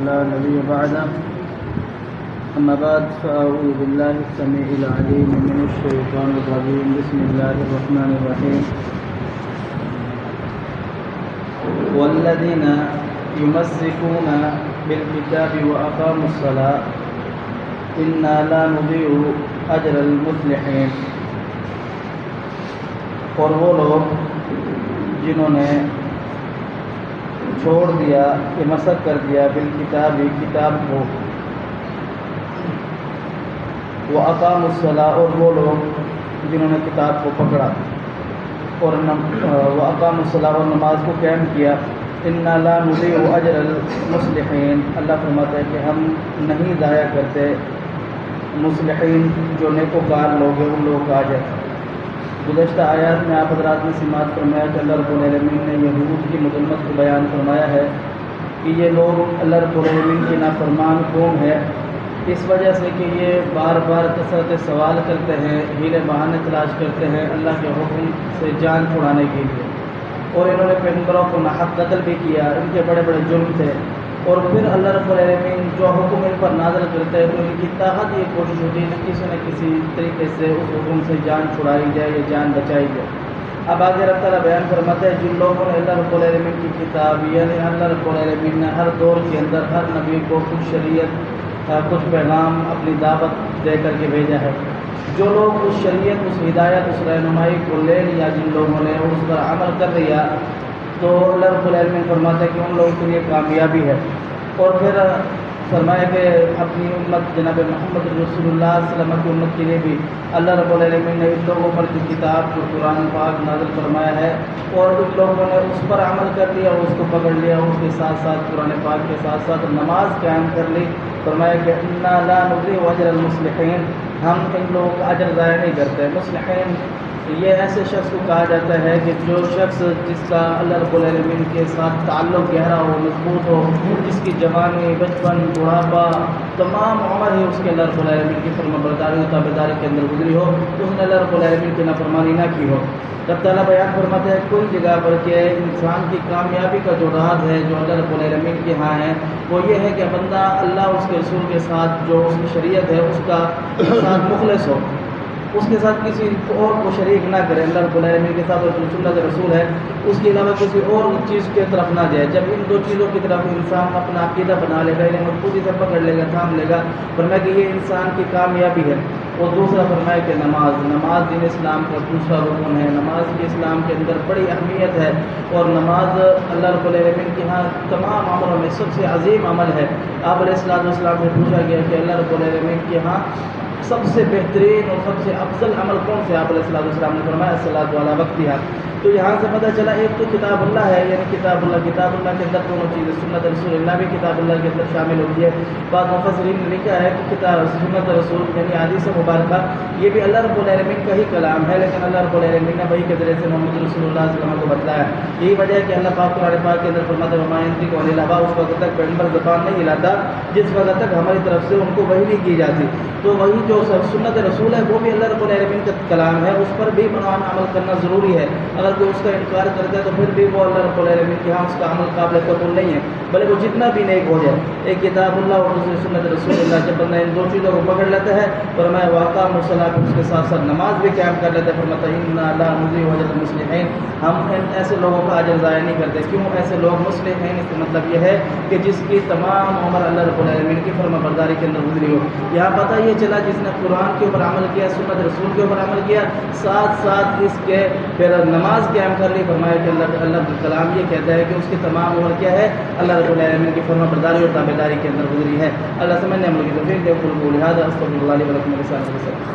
لا نبي بعده. أما بعد فأعوذ بالله السميع العليم من الشيطان الرجيم. بسم الله الرحمن الرحيم. والذين يمسكون بالكتاب وأقاموا الصلاة إنا لا نضيع أجر المصلحين. اور وہ لوگ جنہوں نے چھوڑ دیا کہ مسک کر دیا بالکتاب کتاب کو، وہ اقام الصلاۃ، اور وہ لوگ جنہوں نے کتاب کو پکڑا اور وہ اقام الصلاۃ اور نماز کو قائم کیا. انا لا نضيع اجر المصلحین. اللہ فرماتا ہے کہ ہم نہیں ضائع کرتے مصلحین جو نیکوکار لوگ ہیں ان لوگوں کا اجر. گزشتہ آیات میں آپ حضرات نے سماعت فرمایا کہ اللہ رب العالمین نے یہود کی مذمت کو بیان فرمایا ہے کہ یہ لوگ اللہ رب العالمین کی نافرمان قوم ہے، اس وجہ سے کہ یہ بار بار کثرت سوال کرتے ہیں، ہیلے بہانے تلاش کرتے ہیں اللہ کے حکم سے جان چھڑانے کے لیے، اور انہوں نے پیغمبروں کو ناحق قتل بھی کیا. ان کے بڑے بڑے جرم تھے، اور پھر اللہ رب العالمین جو حکم ان پر نازل کرتے ہیں تو ان کی طاقت یہ کوشش ہوتی ہے کہ کسی نہ کسی طریقے سے اس حکم سے جان چھڑائی جائے یا جان بچائی جائے. اب آگے رب تعالیٰ بیان فرماتا ہے جن لوگوں نے اللہ رب العالمین کی کتاب، یعنی اللہ رب العالمین نے ہر دور کے اندر ہر نبی کو کچھ شریعت کچھ پیغام اپنی دعوت دے کر کے بھیجا ہے، جو لوگ اس شریعت اس ہدایت اس رہنمائی کو لے لیا، جن لوگوں نے اس پر عمل کر لیا، تو اللہ رب العالمین فرماتا ہے کہ ان لوگوں کے لیے کامیابی ہے. اور پھر فرمایا کہ اپنی امت جناب محمد رسول اللہ صلی اللہ علیہ وسلم کی امت کے لیے بھی اللہ رب العالمین نے ان لوگوں پر جو کتاب کو قرآن پاک نازل فرمایا ہے اور ان لوگوں نے اس پر عمل کر لیا، اس کو پکڑ لیا، اس کے ساتھ ساتھ قرآن پاک کے ساتھ ساتھ نماز قائم کر لی. فرمایا کہ انا لا نضيع اجر المصلحین، ہم ان لوگوں کا اجر ضائع نہیں کرتے. مصلحین یہ ایسے شخص کو کہا جاتا ہے کہ جو شخص جس کا اللہ رب العالمین کے ساتھ تعلق گہرا ہو، مضبوط ہو، جس کی جوانی، بچپن، بڑھاپا، تمام عمر ہی اس کے اللہ رب العالمین کی فرمانبرداری و تابعداری کے اندر گزری ہو، اس نے اللہ رب العالمین کی نافرمانی نہ کی ہو. رب تعالیٰ بیان فرماتے ہیں کوئی جگہ پر کہ انسان کی کامیابی کا جو راز ہے جو اللہ رب العالمین کے ہاں ہے وہ یہ ہے کہ بندہ اللہ اس کے رسول کے ساتھ جو اس کی شریعت ہے اس کا ساتھ مخلص ہو، اس کے ساتھ کسی اور کو شریک نہ کرے. اللہ رب العالمین کے ساتھ سنت رسول ہے، اس کے علاوہ کسی اور چیز کی طرف نہ جائے. جب ان دو چیزوں کی طرف انسان اپنا عقیدہ بنا لے گا، انہیں مضبوطی سے پکڑ لے گا، تھام لے گا، فرمایا کہ یہ انسان کی کامیابی ہے. اور دوسرا فرمایا کہ نماز دین اسلام کا دوسرا رکن ہے. نماز کی اسلام کے اندر بڑی اہمیت ہے، اور نماز اللہ رب العالمین کے ہاں تمام عملوں میں سب سے عظیم عمل ہے. آپ علیہ السلام سے پوچھا گیا کہ اللہ رب العالمین کے ہاں سب سے بہترین اور سب سے افضل عمل کون سے؟ آپ علیہ السلام نے فرمایا الصلاۃ علی وقتہا. تو یہاں سے پتہ چلا ایک تو کتاب اللہ ہے، یعنی کتاب اللہ کے اندر دونوں چیزیں، سنت رسول اللہ بھی کتاب اللہ کے اندر شامل ہوتی ہے. بعض مفسرین نے لکھا ہے کہ کتاب سنت رسول یعنی حدیث مبارکہ یہ بھی اللہ رب العالمین کا ہی کلام ہے، لیکن اللہ رب العالمین نے وحی کے ذریعے سے محمد رسول اللہ صلی اللہ علیہ وسلم کو بتلایا. یہی وجہ ہے کہ اللہ پاک قرآن پاک کے اندر فرماتا ہے وما ينطق عن الهوى، اس وقت تک پیغمبر زبان نہیں ہلاتا جس وقت تک ہماری طرف سے ان کو وحی نہیں کی جاتی. تو وہی جو سنت رسول ہے وہ بھی اللہ رب العالمین کا کلام ہے، اس پر بھی بنوان عمل کرنا ضروری ہے. اگر کوئی اس کا انکار کرتا ہے تو پھر بھی وہ اللہ رب العالمین کے ہاں اس کا عمل قابل قبول نہیں ہے، بھلے وہ جتنا بھی نیک ہو جائے. ایک کتاب اللہ اور دوسری سنت رسول اللہ. جب بندہ ان دو چیزوں کو پکڑ لیتا ہے فرمایا واقعہ مصلاۃ، اس کے ساتھ ساتھ نماز بھی قائم کر لیتا ہے. فرماتا ہے انا لا نضيع اجر المصلحین، ہم ایسے لوگوں کا اجر ضائع نہیں کرتے. کیوں ایسے لوگ مصلح ہیں؟ اس کا مطلب یہ ہے کہ جس کی تمام عمر اللہ رب العالمین کی فرمانبرداری کے اندر گزری ہو. یہاں پتہ یہ چلا جس نے قرآن کے اوپر عمل کیا، سنت رسول کے اوپر عمل کیا، ساتھ ساتھ اس کے پھر نماز قائم کر لی. فرمایا کہ اللہ کا کلام یہ کہتا ہے کہ اس کی تمام عمر کیا ہے؟ اللہ رب العالمین کی فرمانبرداری اور تابعداری کے اندر گزری ہے. اللہ سمجھنے عمل کی توفیق دے. قل قولی ھذا استغفر اللہ لی ولکم ولسائر المسلمین.